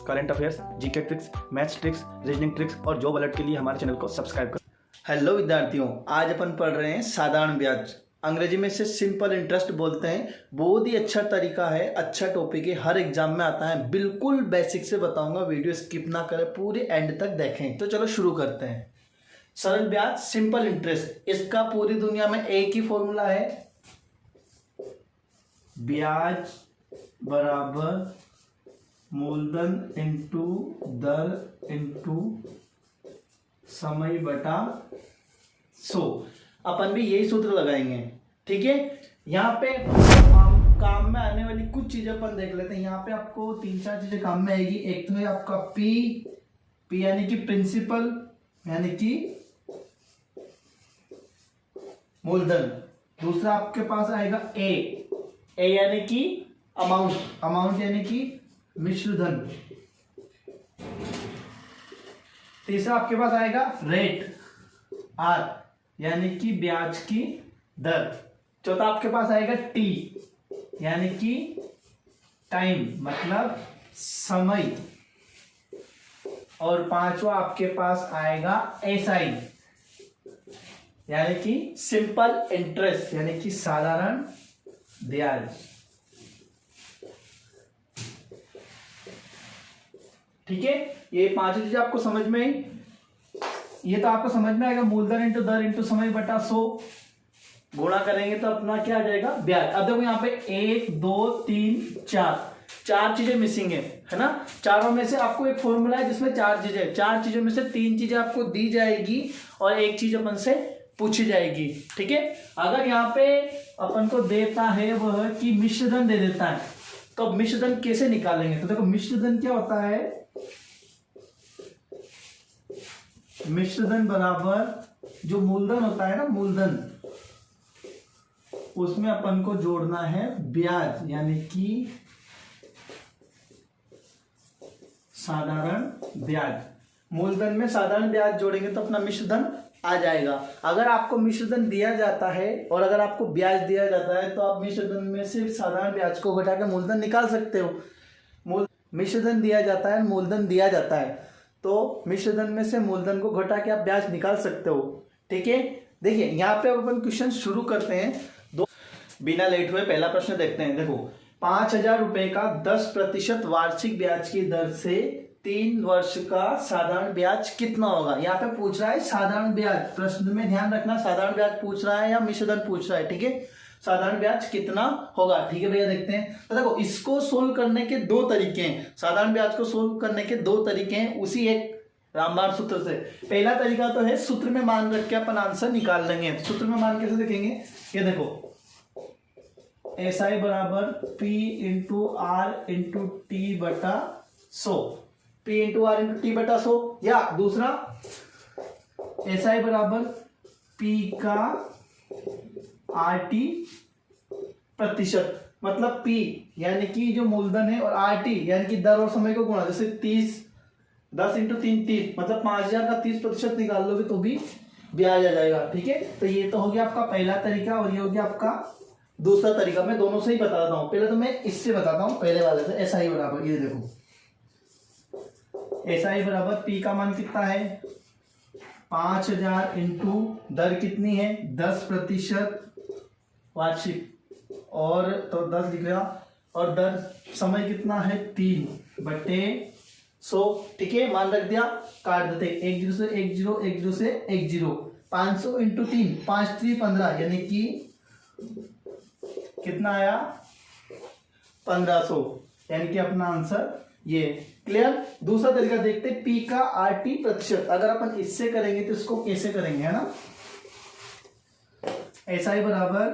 Current affairs, GK tricks, maths tricks, reasoning tricks और job alert के लिए हमारे चैनल को सब्सक्राइब करें। हेलो विद्यार्थियों, आज अपन पढ़ रहे हैं साधारण ब्याज। अंग्रेजी में इसे सिंपल इंटरेस्ट बोलते हैं। बहुत ही अच्छा तरीका है, अच्छा टॉपिक है, हर एग्जाम में आता है। बिल्कुल बेसिक से बताऊंगा, वीडियो स्किप ना करें, पूरे एंड तक देखें। तो चलो शुरू करते हैं। सरल ब्याज, सिंपल इंटरेस्ट, इसका पूरी दुनिया में एक ही फॉर्मूला है, ब्याज बराबर मूलधन इंटू दर इंटू समय बटा 100। अपन भी यही सूत्र लगाएंगे, ठीक है। यहाँ पे काम में आने वाली कुछ चीजें अपन देख लेते हैं। यहाँ पे आपको 3-4 चीजें काम में आएगी। एक तो है आपका पी यानी कि प्रिंसिपल यानी कि मूलधन। दूसरा आपके पास आएगा ए यानी कि अमाउंट यानी कि मिश्रधन। तीसरा आपके पास आएगा रेट, आर यानी कि ब्याज की दर। चौथा आपके पास आएगा टी यानी कि टाइम मतलब समय। और पांचवा आपके पास आएगा एसआई यानी कि सिंपल इंटरेस्ट यानी कि साधारण ब्याज। ठीक है, ये पांचों चीजें आपको समझ में आई। ये तो आपको समझ में आएगा, मूलधन इंटू दर इंटू समय बटा 100 गुणा करेंगे तो अपना क्या आ जाएगा, ब्याज। अब देखो यहाँ पे 1 2 3 4 चीजें मिसिंग है ना। चारों में से आपको एक फॉर्मूला है जिसमें 4 चीजें, 4 चीजों में से 3 चीजें आपको दी जाएगी और एक चीज अपन से पूछी जाएगी। ठीक है, अगर यहाँ पे अपन को देता है वह कि मिश्रधन दे देता है, तो अब मिश्रधन कैसे निकालेंगे। तो देखो मिश्रधन क्या होता है, मिश्रधन बराबर जो मूलधन होता है ना, मूलधन, उसमें अपन को जोड़ना है ब्याज यानी कि साधारण ब्याज। मूलधन में साधारण ब्याज जोड़ेंगे तो अपना मिश्रधन आ जाएगा। अगर आपको मिश्रधन दिया जाता है और अगर आपको ब्याज दिया जाता है तो आप मिश्रधन में से साधारण ब्याज को घटा के मूलधन निकाल सकते हो। मिश्रधन दिया जाता है, मूलधन दिया जाता है, तो मिश्रधन में से मूलधन को घटा के आप ब्याज निकाल सकते हो। ठीक है, देखिए यहाँ पे अपन क्वेश्चन शुरू करते हैं। बिना लेट हुए पहला प्रश्न देखते हैं। देखो 5,000 रुपए का 10% वार्षिक ब्याज की दर से 3 वर्ष का साधारण ब्याज कितना होगा। यहाँ पे पूछ रहा है साधारण ब्याज। प्रश्न में ध्यान रखना, साधारण ब्याज पूछ रहा है या मिश्रधन पूछ रहा है। ठीक है, साधारण ब्याज कितना होगा। ठीक है भैया, देखते हैं। तो देखो इसको सोल्व करने के 2 तरीके हैं। साधारण ब्याज को सोल्व करने के 2 तरीके हैं उसी एक रामबाण सूत्र से। पहला तरीका तो है सूत्र में मान रख के अपन आंसर निकाल लेंगे। सूत्र में मान कैसे देखेंगे, ये देखो एसआई बराबर P into R into T बटा 100, P into R into T बटा 100। या दूसरा एसआई बराबर पी का आर टी प्रतिशत, मतलब पी यानी कि जो मूलधन है और आर टी यानी कि दर और समय को गुणा। जैसे 10 इंटू 3 30, मतलब 5,000 का 30% निकाल लोगे तो भी ब्याज आ जाएगा। ठीक है, तो ये तो हो गया आपका पहला तरीका और ये हो गया आपका दूसरा तरीका। मैं दोनों से ही बताता हूं। पहले तो मैं इससे बताता हूं, पहले वाले से। एसआई बराबर, ये देखो एसआई बराबर पी का मान कितना है 5,000 इंटू दर कितनी है 10% वार्षिक, और तो 10 लिख रहा, और दर समय कितना है 3/100। ठीक है, मान रख दिया, काट देते 1 0 से 1 0 1 0 से 1 0। 500 इंटू 3 5 3 15 यानी कि कितना आया 1500, यानी कि अपना आंसर ये। क्लियर। दूसरा तरीका देखते हैं, पी का आर टी प्रतिशत। अगर अपन इससे करेंगे तो इसको कैसे करेंगे, है ना। एसआई बराबर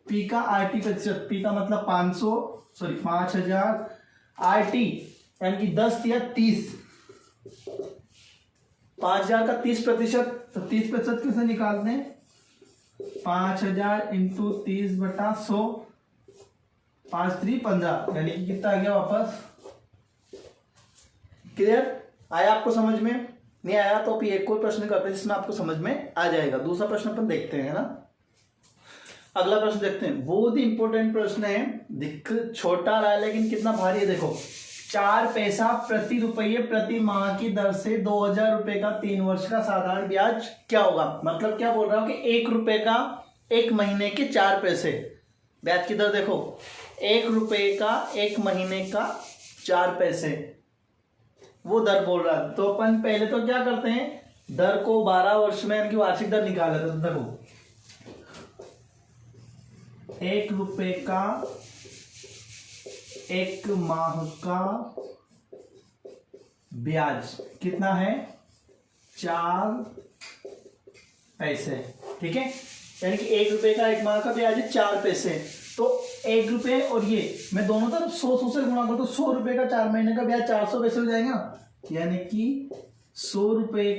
पी का आर टी प्रतिशत, पी का मतलब 5,000 आर टी यानी कि 10 या 30, 5,000 का 30%, तो 30% कैसे निकालते हैं 5,000 इंटू 30 बटा 100, 5 3 15 यानी कि कितना आ गया वापस। क्लियर, आया आपको समझ में। नहीं आया तो फिर एक और प्रश्न करते हैं जिसमें आपको समझ में आ जाएगा। दूसरा प्रश्न अपन देखते हैं, है ना। अगला प्रश्न देखते हैं, बहुत ही इंपॉर्टेंट प्रश्न है। दिख छोटा रहा है लेकिन कितना भारी है देखो। 4 पैसा प्रति रुपये प्रति माह की दर से 2000 रुपये का 3 वर्ष का साधारण ब्याज क्या होगा। मतलब क्या बोल रहा हूं कि 1 रुपये का 1 महीने के 4 पैसे ब्याज की दर। देखो 1 रुपये का 1 महीने का 4 पैसे वो दर बोल रहा है। तो अपन पहले तो क्या करते हैं, दर को 12 वर्ष में यानी कि वार्षिक दर निकाल लेते हैं। तो देखो 1 रुपये का 1 माह का ब्याज कितना है, 4 पैसे। ठीक है, यानी कि 1 रुपये का 1 माह का ब्याज है 4 पैसे। तो 1 रुपये और ये मैं दोनों तरफ 100 से गुणा करूं तो 100 रुपये का 4 महीने का ब्याज 400 पैसे हो जाएगा। यानी कि 100 रुपये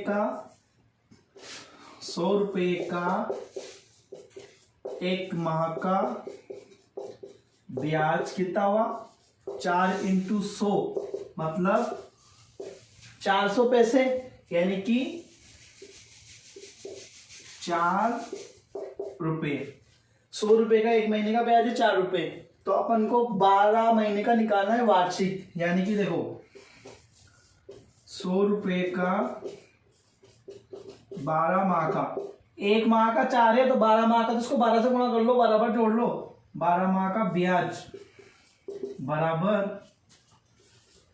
का 1 माह का ब्याज कितना हुआ, 4 × 100 मतलब 400 पैसे। यानी कि 4 रुपये। 100 रुपये का 1 महीने का ब्याज है 4 रुपये। तो अपन को 12 महीने का निकालना है वार्षिक। यानी कि देखो 100 रुपये का 12 माह का, 1 माह का 4 है तो 12 माह का, तो उसको 12 से गुणा कर लो, बराबर जोड़ लो। 12 माह का ब्याज बराबर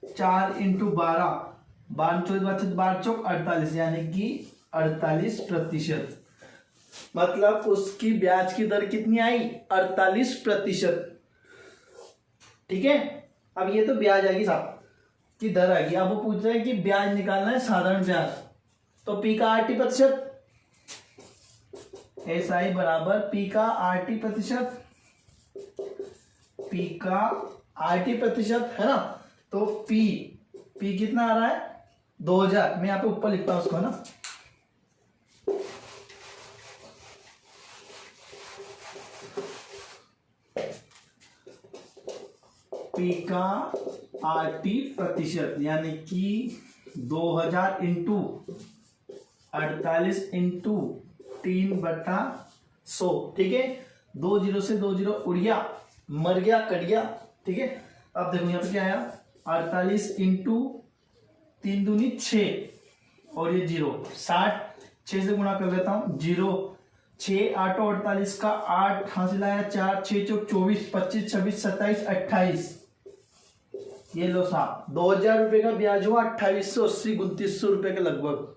4 × 12, 12 चौक 48, यानी कि 48%। मतलब उसकी ब्याज की दर कितनी आई, 48%। ठीक है, अब ये तो ब्याज आएगी साहब की दर आएगी। अब वो पूछ रहे हैं कि ब्याज निकालना है साधारण ब्याज। तो पी का 80%, SI बराबर पी का 80%, पी का 80% है ना। तो पी कितना आ रहा है, 2000। मैं यहाँ पे ऊपर लिखता हूं उसको, है ना। पी का 80% यानी कि 2000 × 48 × 3/100। ठीक है, 2 0 से 2 0 उड़ गया, मर गया, कट गया। ठीक है, अब देखो यहाँ पे क्या आया, 48 × 3 दूनी 6 और ये 0, 60। 6 से गुणा कर देता हूँ, 0 6 8 48 का 8 हासिल आया, 4 6 चौक 24 25 26 27 28। ये लो साहब, 2000 रुपये का ब्याज हुआ 2880 2900 रुपये के लगभग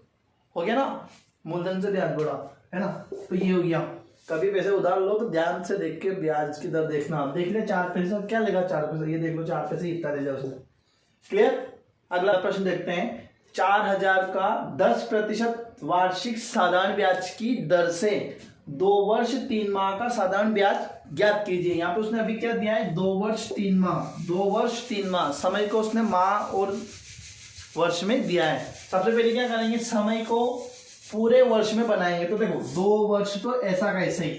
हो गया ना। मूलधन से ब्याज बढ़ा, है ना। तो ये हो गया। कभी पैसे उधार लो तो ध्यान से देख के ब्याज की दर देखना। आप देख ले 4 पैसे क्या लेगा, 4 पैसे, ये देख लो 4 पैसे इतना दे जाओ उसने। क्लियर। अगला प्रश्न देखते हैं। 4000 का 10% वार्षिक साधारण ब्याज की दर से 2 वर्ष 3 माह का साधारण ब्याज ज्ञात कीजिए। यहाँ पे उसने अभी क्या दिया है, 2 वर्ष 3 माह। 2 वर्ष 3 माह, समय को उसने माह और वर्ष में दिया है। सबसे पहले क्या करेंगे, समय को पूरे वर्ष में बनाएंगे। तो देखो 2 वर्ष तो ऐसा का ऐसा ही,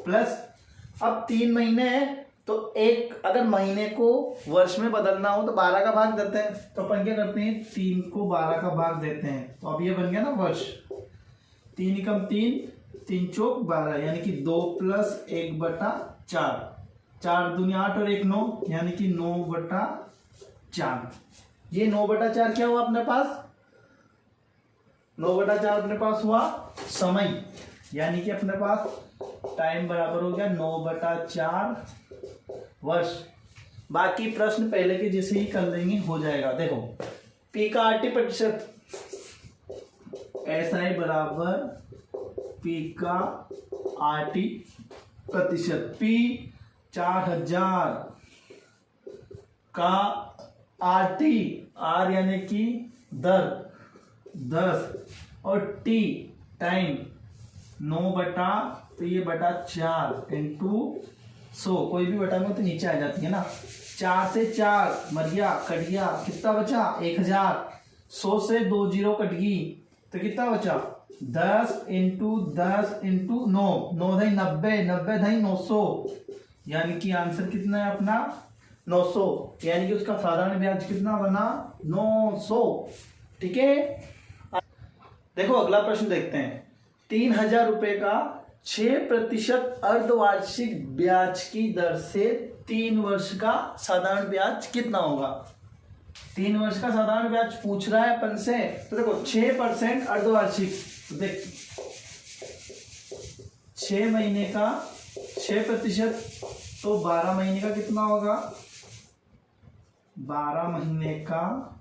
प्लस अब 3 महीने हैं तो एक अगर महीने को वर्ष में बदलना हो तो 12 का भाग देते हैं। तो अपन क्या करते हैं, 3 को 12 का भाग देते हैं। तो अब ये बन गया ना वर्ष। 3 × 3 3 चौक 12, यानी कि 2 + 1/4, 4 दूनी 8 और 1 9, यानी कि 9/4। ये 9/4 क्या हुआ अपने पास, 9/4 अपने पास हुआ समय, यानी कि अपने पास टाइम बराबर हो गया 9/4 वर्ष। बाकी प्रश्न पहले के जैसे ही कर लेंगे, हो जाएगा। देखो पी का 80%, SI बराबर पी का 80%। पी 4000 का RT, R यानी कि दर 10 और T टाइम 9/, तो ये /4 × 100। कोई भी बटा में तो नीचे आ जाती है ना। 4 से 4 मर गया, कट गया, कितना बचा 1000। 100 से 2 0 कट गई तो कितना बचा 10 × 10 × 9, 9 × 90, 90 × 900, यानी कि आंसर कितना है अपना 900। यानी कि उसका साधारण ब्याज कितना बना 900। ठीक है, देखो अगला प्रश्न देखते हैं। 3000 रुपये का 6% अर्धवार्षिक ब्याज की दर से 3 वर्ष का साधारण ब्याज कितना होगा। 3 वर्ष का साधारण ब्याज पूछ रहा है अपन से, तो देखो 6% अर्धवार्षिक, तो देख 6 महीने का 6%, तो 12 महीने का कितना होगा, 12 महीने का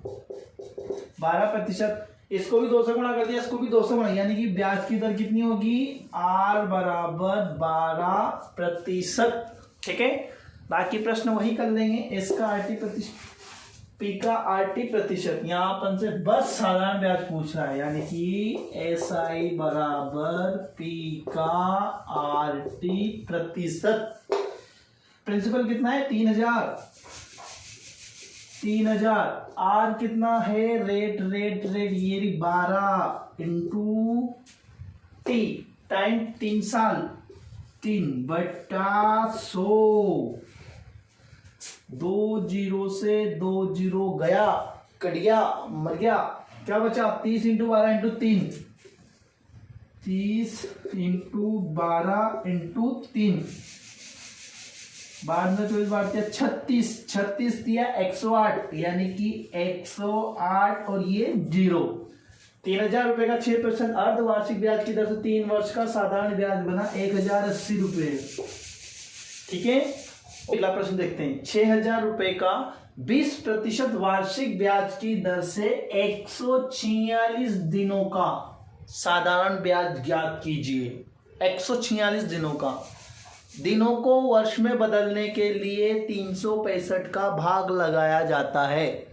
12%, इसको भी 2 से गुणा कर दिया, इसको भी 2 से गुणा, यानी कि ब्याज की दर कितनी होगी, R बराबर 12%। ठीक है, बाकी प्रश्न वही कर लेंगे। इसका RT प्रतिशत, P का RT प्रतिशत, यहाँ अपन से बस साधारण ब्याज पूछ रहा है, यानी कि SI बराबर P का RT प्रतिशत। प्रिंसिपल कितना है, 3000। R कितना है, रेट ये 12 इंटू T टाइम 3 साल, 3/100। 2 0 से 2 0 गया, कट गया, मर गया, क्या बचा, 30 इंटू 12 इंटू 3, 30 इंटू 12 इंटू 3, 12 24 12 36 दिया 108, यानी कि 108 और ये 0। 3000 रुपए का 6% अर्धवार्षिक ब्याज की दर से 3 वर्ष का साधारण ब्याज बना 1080 रुपए। ठीक है, अगला प्रश्न देखते हैं। 6000 रुपए का 20% वार्षिक ब्याज की दर से 146 दिनों का साधारण ब्याज ज्ञात कीजिए। 146 दिनों का, दिनों को वर्ष में बदलने के लिए 365 का भाग लगाया जाता है।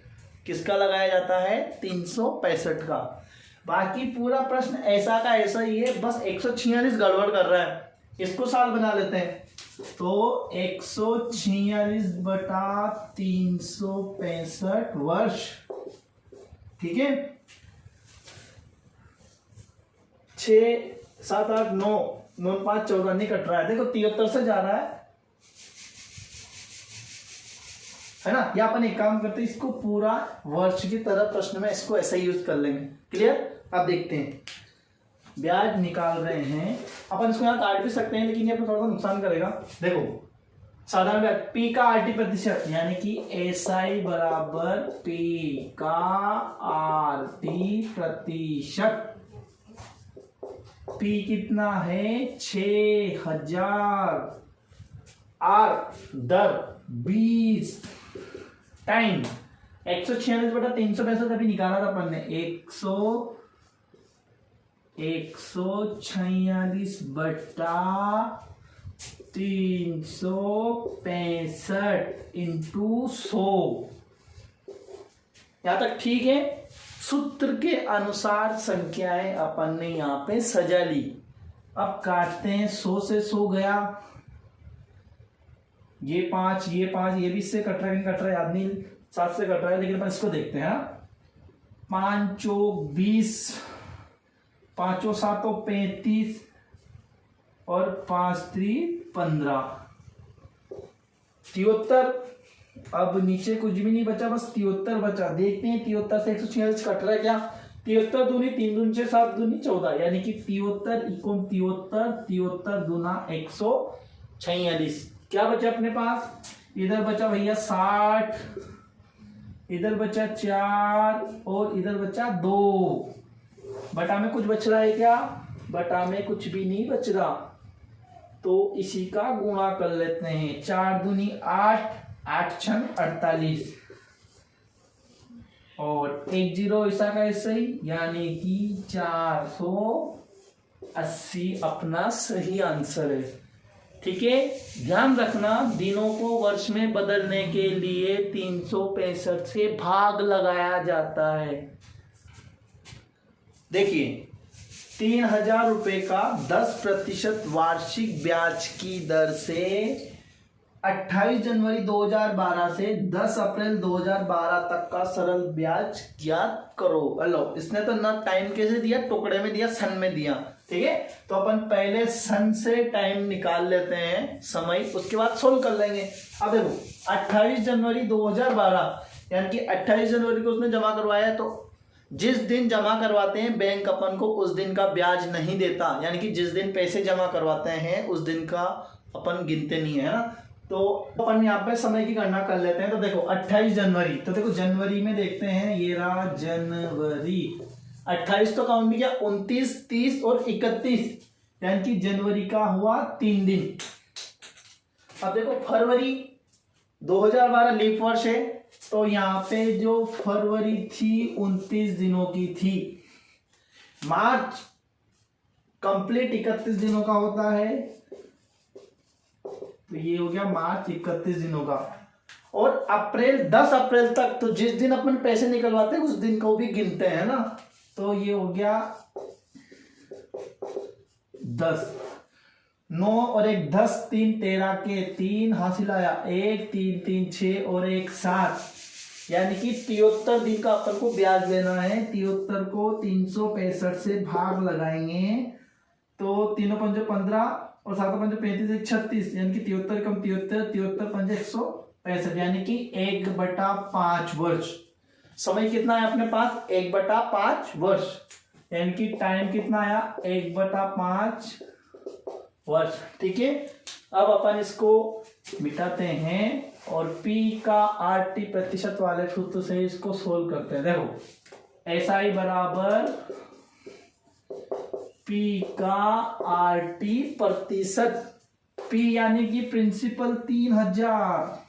किसका लगाया जाता है, 365 का। बाकी पूरा प्रश्न ऐसा का ऐसा ही है, बस 146 गड़बड़ कर रहा है, इसको साल बना लेते हैं। तो 146 बटा 365 वर्ष। ठीक है, 6 7 8 9 9 5 14 नहीं कट रहा है, देखो 73 से जा रहा है ना। या अपन एक काम करते हैं, इसको पूरा वर्ष की तरह प्रश्न में इसको ऐसा ही यूज कर लेंगे। क्लियर, अब देखते हैं, ब्याज निकाल रहे हैं अपन, इसको यहाँ काट भी सकते हैं लेकिन ये अपना थोड़ा सा नुकसान करेगा। देखो साधारण ब्याज P का RT प्रतिशत, यानी कि SI बराबर P का RT प्रतिशत। P कितना है, 6000, R दर 20 टाइम 146 बटा 365 अभी निकाला था अपन ने, 146 बटा 365 इंटू 100। यहां तक ठीक है। सूत्र के अनुसार संख्याएं अपन ने यहां पे सजा ली। अब काटते हैं, 100 से 100 गया, ये 5 ये 5, ये भी इससे कट रहा है, कट रहा है, याद नहीं, 7 से कट रहा है, लेकिन अपन इसको देखते हैं। 5 चौक 20, 5 7 35 और 5 3 15, 73। अब नीचे कुछ भी नहीं बचा, बस 73 बचा। देखते हैं 73 से 146 कट रहा है क्या। 73 दूनी 3 दूनी 6 7 दूनी 14, यानी कि 73 दूना 146। क्या बचा अपने पास, इधर बचा भैया 60, इधर बचा 4 और इधर बचा 2। बटा में कुछ बच रहा है क्या, बटा में कुछ भी नहीं बच रहा, तो इसी का गुणा कर लेते हैं। 4 दूनी 8, 8 छन 48 और 1 0 ऐसा का ऐसा ही, यानी कि 480 अपना सही आंसर है। ठीक है, ध्यान रखना, दिनों को वर्ष में बदलने के लिए 365 से भाग लगाया जाता है। देखिए 3000 रुपए का 10% वार्षिक ब्याज की दर से 28 जनवरी 2012 से 10 अप्रैल 2012 तक का सरल ब्याज ज्ञात करो। हेलो, इसने तो ना टाइम कैसे दिया, टुकड़े में दिया, सन में दिया। ठीक है, तो अपन पहले सन से टाइम निकाल लेते हैं, समय, उसके बाद सोल्व कर लेंगे। अब देखो 28 जनवरी 2012, यानी कि 28 जनवरी को उसने जमा करवाया है, तो जिस दिन जमा करवाते हैं बैंक अपन को उस दिन का ब्याज नहीं देता, यानी कि जिस दिन पैसे जमा करवाते हैं उस दिन का अपन गिनते नहीं है ना। तो अपन यहाँ पे समय की गणना कर लेते हैं। तो देखो 28 जनवरी, तो देखो जनवरी में देखते हैं, ये रहा जनवरी। 28 तो काउंट नहीं किया, 29, 30 और 31, यानी कि जनवरी का हुआ 3 दिन। अब देखो फरवरी 2012 लीप वर्ष है, तो यहाँ पे जो फरवरी थी 29 दिनों की थी। मार्च कंप्लीट 31 दिनों का होता है, तो ये हो गया मार्च 31 दिनों का। और अप्रैल 10 अप्रैल तक, तो जिस दिन अपन पैसे निकलवाते हैं उस दिन को भी गिनते हैं ना, तो ये हो गया 10, 9 और 1 10, 3 13 के 3 हासिल आया, 1 3 3 6 और 1 7, यानी कि 73 दिन का अपन को ब्याज देना है। 73 को 365 से भाग लगाएंगे, तो 3 5 15 और 7 5 35 36, यानी कि 73 कम 73, 73 5 165, यानी कि 1/5 वर्ष। समय कितना है अपने पास? 1/5 वर्ष, यानी कि टाइम कितना आया? 1/5 वर्ष। ठीक है, अब अपन इसको मिटाते हैं और P का RT प्रतिशत वाले सूत्र से इसको सोल्व करते हैं। देखो SI बराबर P का RT प्रतिशत, P यानी कि प्रिंसिपल 3000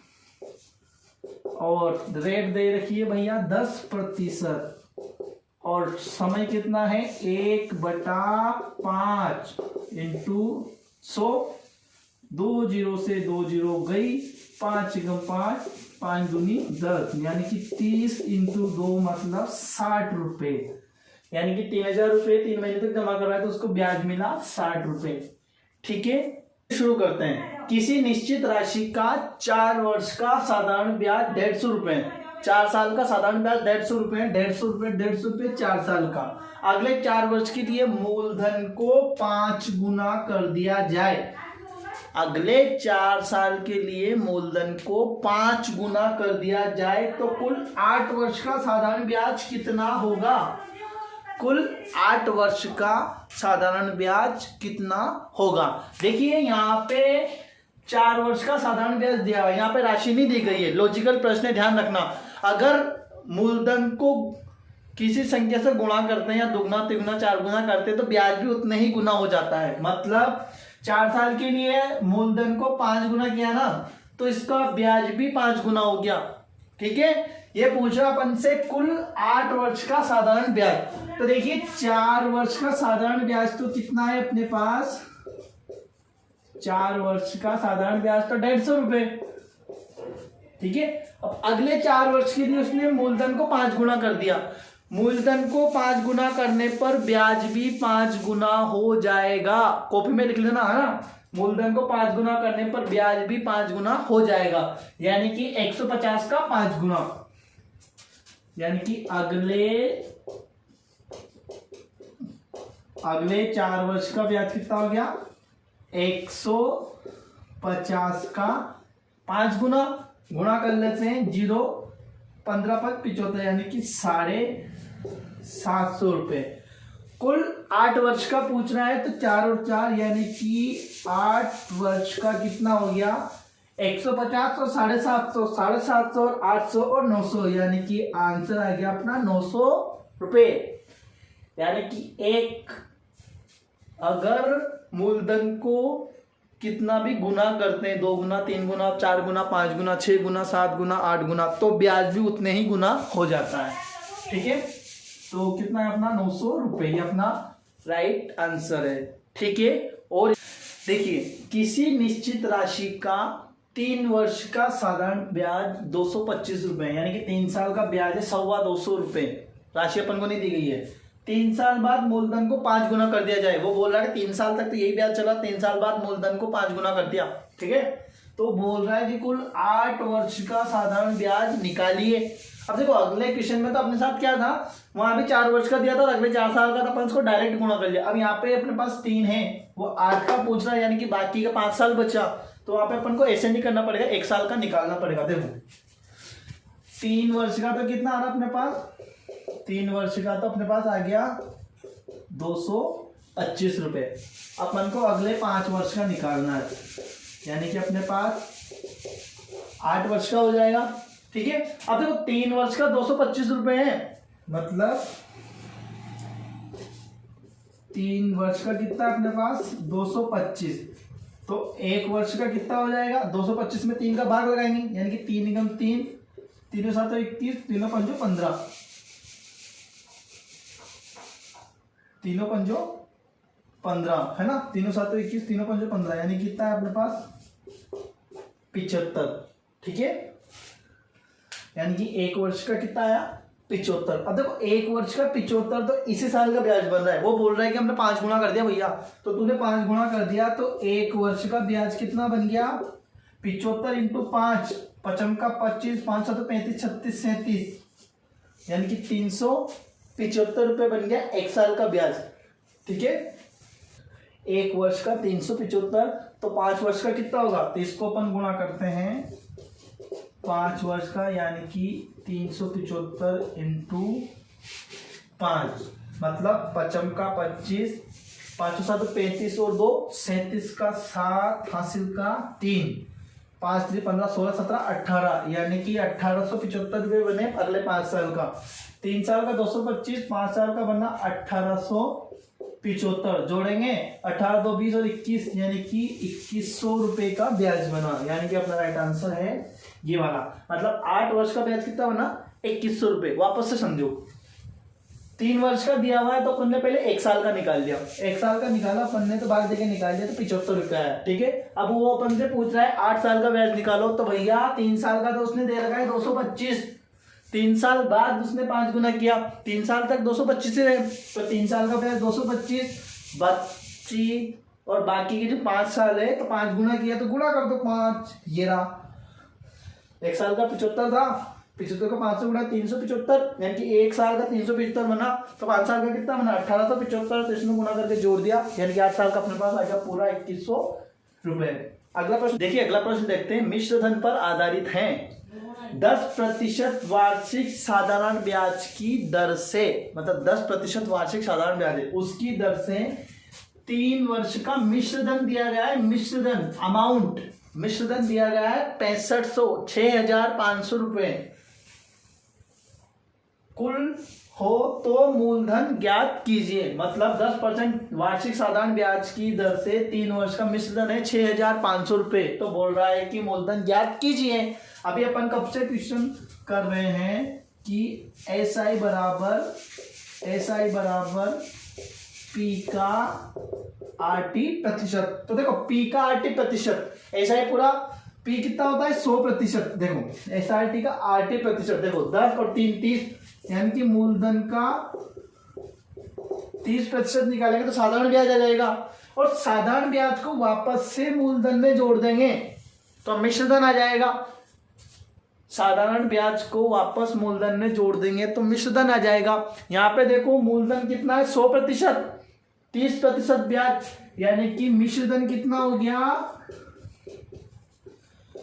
और रेट दे रखी है भैया 10%, और समय कितना है? 1/5 इंटू 100, 2 0 से 2 0 गई, 5 × 5, 5 दूनी 10, यानी कि 30 इंटू 2 मतलब 60 रुपए, यानी कि 3000 रुपए 3 महीने तक जमा करवाए तो उसको ब्याज मिला 60 रुपए। ठीक है, शुरू करते हैं। किसी निश्चित राशि का 4 वर्ष का साधारण ब्याज 150 रुपए, 4 साल का साधारण ब्याज 150 रुपए, 150 रुपए 150 रुपए 4 साल का। अगले 4 वर्ष के लिए मूलधन को 5 गुना कर दिया जाए। अगले 4 साल के लिए मूलधन को 5 गुना कर दिया जाए, तो कुल 8 वर्ष का साधारण ब्याज कितना होगा? कुल 8 वर्ष का साधारण ब्याज कितना होगा? देखिए यहाँ पे 4 वर्ष का साधारण ब्याज दिया है, यहाँ पे राशि नहीं दी गई है। लॉजिकल प्रश्न है, ध्यान रखना। अगर मूलधन को किसी संख्या से गुणा करते हैं या दुगना तिगुना 4 गुना करते हैं तो ब्याज भी उतने ही गुना हो जाता है। मतलब 4 साल के लिए मूलधन को 5 गुना किया ना, तो इसका ब्याज भी 5 गुना हो गया। ठीक है, ये पूछा अपन से कुल 8 वर्ष का साधारण ब्याज। तो देखिए 4 वर्ष का साधारण ब्याज तो कितना है अपने पास? 4 वर्ष का साधारण ब्याज तो 150 रुपए। ठीक है, अब अगले 4 वर्ष के लिए उसने मूलधन को 5 गुना कर दिया। मूलधन को 5 गुना करने पर ब्याज भी 5 गुना हो जाएगा। कॉपी में लिख लेना है ना, मूलधन को 5 गुना करने पर ब्याज भी 5 गुना हो जाएगा, यानी कि 150 का 5 गुना, यानी कि अगले 4 वर्ष का ब्याज कितना हो गया? 150 का 5 गुना, गुणा कर लेते हैं 0 15 5 75, यानी कि 750 रुपए। कुल 8 वर्ष का पूछ रहा है, तो 4 और 4 यानी कि 8 वर्ष का कितना हो गया? 150 और 750, 750 और 800 और 900, यानी कि आंसर आ गया अपना 900 रुपए। यानी कि अगर मूलधन को कितना भी गुना करते हैं, 2 गुना 3 गुना 4 गुना 5 गुना 6 गुना 7 गुना 8 गुना, तो ब्याज भी उतने ही गुना हो जाता है। ठीक है, तो कितना है अपना? 900 रुपए, ये अपना राइट आंसर है। ठीक है, और देखिए किसी निश्चित राशि का 3 वर्ष का साधारण ब्याज 225 रुपए, यानी कि 3 साल का ब्याज है 225 रुपए। राशि अपन को नहीं दी गई है। 3 साल बाद मूलधन को 5 गुना कर दिया जाए। वो बोल रहा है 3 साल तक तो यही ब्याज चला, 3 साल बाद मूलधन को 5 गुना कर दिया। ठीक है, तो बोल रहा है कि कुल 8 वर्ष का साधारण ब्याज निकालिए। अब देखो अगले क्वेश्चन में तो अपने साथ क्या था, वहां भी 4 वर्ष का दिया था और अगले 4 साल का था, अपन इसको डायरेक्ट गुणा कर लिया। अब यहाँ पे अपने पास 3 है, वो 8 का पूछ रहा है, यानी कि बाकी का 5 साल बचा, तो वहां पे अपन को ऐसे नहीं करना पड़ेगा, 1 साल का निकालना पड़ेगा। देखो 3 वर्ष का तो कितना आ रहा अपने पास? 3 वर्ष का तो अपने पास आ गया 225 रुपए। अपन को अगले 5 वर्ष का निकालना है, यानी कि अपने पास 8 वर्ष का हो जाएगा। ठीक है, अब देखो 3 वर्ष का 225 रुपए है, मतलब 3 वर्ष का कितना अपने पास 225, तो 1 वर्ष का कितना हो जाएगा 225 में 3 का भाग लगाएंगे, यानी कि 3 एकम 3, 3 7 21, 3 5 15, 3 5 15 है ना, 3 7 21, 3 5 15, यानी कितना है अपने पास 75। ठीक है, यानी कि 1 वर्ष का कितना आया 75। अब देखो 1 वर्ष का 75 तो इसी साल का ब्याज बन रहा है, वो बोल रहा है कि हमने 5 गुना कर दिया भैया, तो तूने 5 गुना कर दिया, तो 1 वर्ष का ब्याज कितना बन गया 75 इंटू 5, 5 का 25, 5 7 35, 36 37, यानी कि 375 रुपये बन गया 1 साल का ब्याज। ठीक है, 1 वर्ष का 375, तो 5 वर्ष का कितना होगा, तो इसको अपन गुणा करते हैं 5 वर्ष का, यानी कि 375 इंटू 5, मतलब 5 का 25, 5 7 35 और 2 37 का 7, हासिल का 3, 5 3 15 16 17 18, यानी कि 1875 रुपये बने अगले 5 साल का। 3 साल का 225, 5 साल का बनना 1875, जोड़ेंगे 18 2 20 और 21, यानी कि 2100 रुपये का ब्याज बना, यानी कि अपना राइट आंसर है ये वाला। मतलब 8 वर्ष का ब्याज कितना बना 2100 रुपये। वापस से समझो, 3 वर्ष का दिया हुआ है तो अपन ने पहले 1 साल का निकाल दिया, 1 साल का निकाला अपन ने, तो भाग देके निकाल दिया, तो 75 रुपया है। ठीक है, अब वो अपन से पूछ रहा है 8 साल का ब्याज निकालो, तो भैया 3 साल का तो उसने दे रखा है 225, 3 साल बाद उसने 5 गुना किया, 3 साल तक 225 ही रहे, तो 3 साल का ब्याज 225 25, और बाकी के जो 5 साल है तो 5 गुना किया, तो गुणा कर दो 5, ये रहा 1 साल का 75 था, 75 का 5 से गुणा 375, यानी कि 1 साल का 375 बना, तो 5 साल का कितना बना 1875, तो इसमें गुणा करके जोड़ दिया, यानी कि 8 साल का अपने पास आ गया पूरा 2100 रुपए। अगला प्रश्न देखिए, अगला प्रश्न देखते हैं, मिश्र धन पर आधारित है 10% वार्षिक साधारण ब्याज की दर से, मतलब 10% वार्षिक साधारण ब्याज है उसकी दर से 3 वर्ष का मिश्र धन दिया गया है, मिश्र धन अमाउंट, मिश्र धन दिया गया है 6500, 6500 रुपए कुल हो तो मूलधन ज्ञात कीजिए। मतलब 10% वार्षिक साधारण ब्याज की दर से 3 वर्ष का मिश्र धन है 6500 रुपए, तो बोल रहा है कि मूलधन ज्ञात कीजिए। अभी अपन कब से क्वेश्चन कर रहे हैं कि SI बराबर P का RT प्रतिशत, तो देखो P का RT प्रतिशत, SI पूरा P कितना होता है 100%, देखो SRT का RT प्रतिशत, देखो 10 और 3 30, यानी कि मूलधन का 30% निकालेंगे तो साधारण ब्याज आ जाएगा, और साधारण ब्याज को वापस से मूलधन में जोड़ देंगे तो मिश्र धन आ जाएगा। साधारण ब्याज को वापस मूलधन में जोड़ देंगे तो मिश्र धन आ जाएगा। यहाँ पे देखो मूलधन कितना है 100%, 30% ब्याज, यानी कि मिश्र धन कितना हो गया,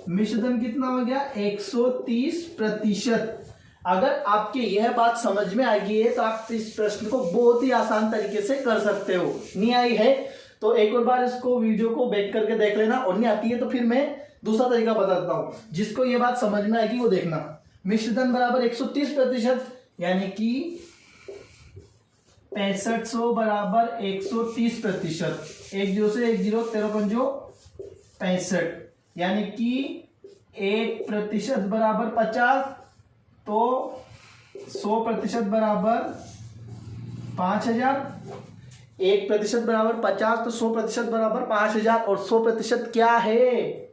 मिश्र धन कितना हो गया 130%। अगर आपके यह बात समझ में आ गई है तो आप इस प्रश्न को बहुत ही आसान तरीके से कर सकते हो। नहीं आई है तो एक और बार इसको वीडियो को बैक करके देख लेना, और नहीं आती है तो फिर मैं दूसरा तरीका बताता हूं, जिसको ये बात समझ में आएगी वो देखना। मिश्र धन बराबर 130%, यानी कि 6500 बराबर 130%, 1 0 से 1 0, 13 5 65, यानी कि 1% बराबर 50, तो 100% बराबर 5000, 1% बराबर 50, तो 100% बराबर 5000, और 100% क्या है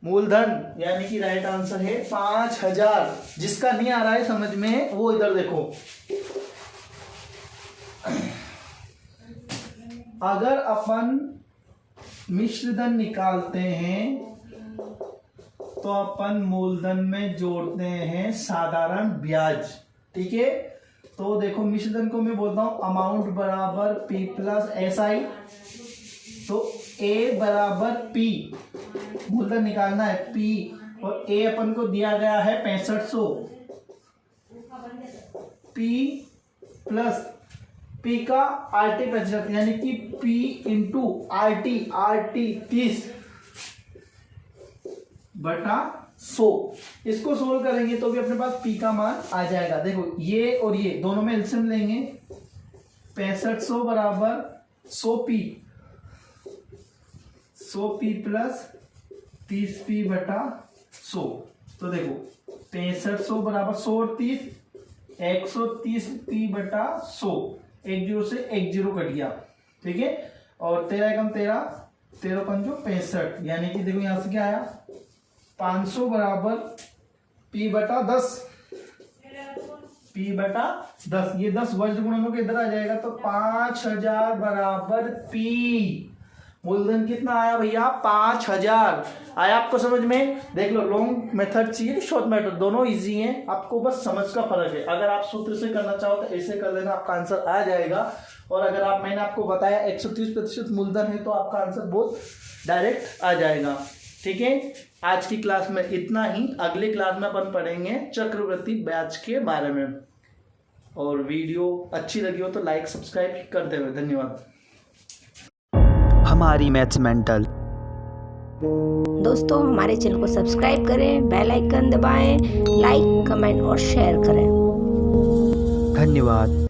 मूलधन, यानी कि राइट आंसर है 5000। जिसका नहीं आ रहा है समझ में वो इधर देखो, अगर अपन मिश्र धन निकालते हैं तो अपन मूलधन में जोड़ते हैं साधारण ब्याज। ठीक है, तो देखो मिश्र धन को मैं बोलता हूं अमाउंट बराबर P प्लस SI, तो A बराबर P, मूलधन निकालना है P, और A अपन को दिया गया है 6500, P प्लस P का RT प्रतिशत, यानी कि P इंटू RT 30, बटा 100। इसको सोल्व करेंगे तो भी अपने पास पी का मान आ जाएगा। देखो ये और ये दोनों में एलसीएम लेंगे, 6500 बराबर 100p, 100p प्लस 30p बटा 100। तो देखो 6500 बराबर 100 और 30, 130p बटा 100, एक जीरो से एक जीरो कट गया, ठीक है। और 13 एकम 13, 13 पंजो 65, यानी कि देखो यहां से क्या आया 500 बराबर p बटा 10, p बटा 10, ये 10 वज्र गुणन होकर इधर आ जाएगा तो 5000 बराबर p। मूलधन कितना आया भैया 5000 आया। आपको समझ में? देख लो, लॉन्ग मेथड चाहिए शॉर्ट मेथड, दोनों इजी हैं, आपको बस समझ का फर्क है। अगर आप सूत्र से करना चाहो तो ऐसे कर लेना, आपका आंसर आ जाएगा। और अगर आप मैंने आपको बताया 130% मूलधन है तो आपका आंसर बहुत डायरेक्ट आ जाएगा, ठीक है। आज की क्लास में इतना ही। अगले क्लास में अपन पढ़ेंगे चक्रवृद्धि ब्याज के बारे में। और वीडियो अच्छी लगी हो तो लाइक सब्सक्राइब करते हुए धन्यवाद। हमारी मैथ्स मेंटल। दोस्तों हमारे चैनल को सब्सक्राइब करें, बेल आइकन दबाएं, लाइक कमेंट और शेयर करें। धन्यवाद।